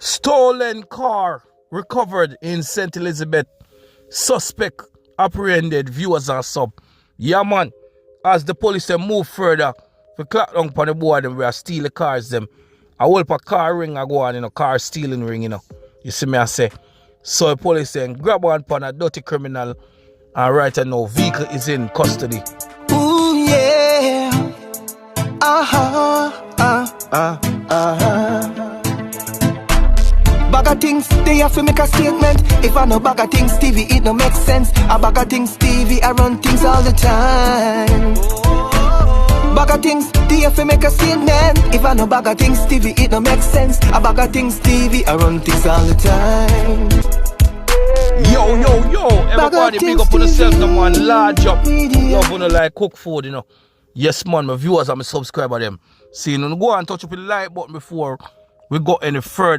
Stolen car recovered in St. Elizabeth. Suspect apprehended. Viewers and sub. Yeah, man. As the police move further, we clap down upon the board and we are steal the cars them. I will put a car ring I go on, car stealing ring, You see me I say. So the police saying grab one upon a dirty criminal and right now vehicle is in custody. Ooh yeah. BaggaThingz, they have to make a statement. If I know BaggaThingz TV, it no make sense. A BaggaThingz TV, I run things all the time. BaggaThingz, they have to make a statement. If I know BaggaThingz TV, it no make sense. A BaggaThingz TV, I run things all the time. Yo, everybody big up on yourself, the man, large up. Love when you like cook food, Yes, man, my viewers and my subscriber them. See, you go and touch up the like button before we go any further.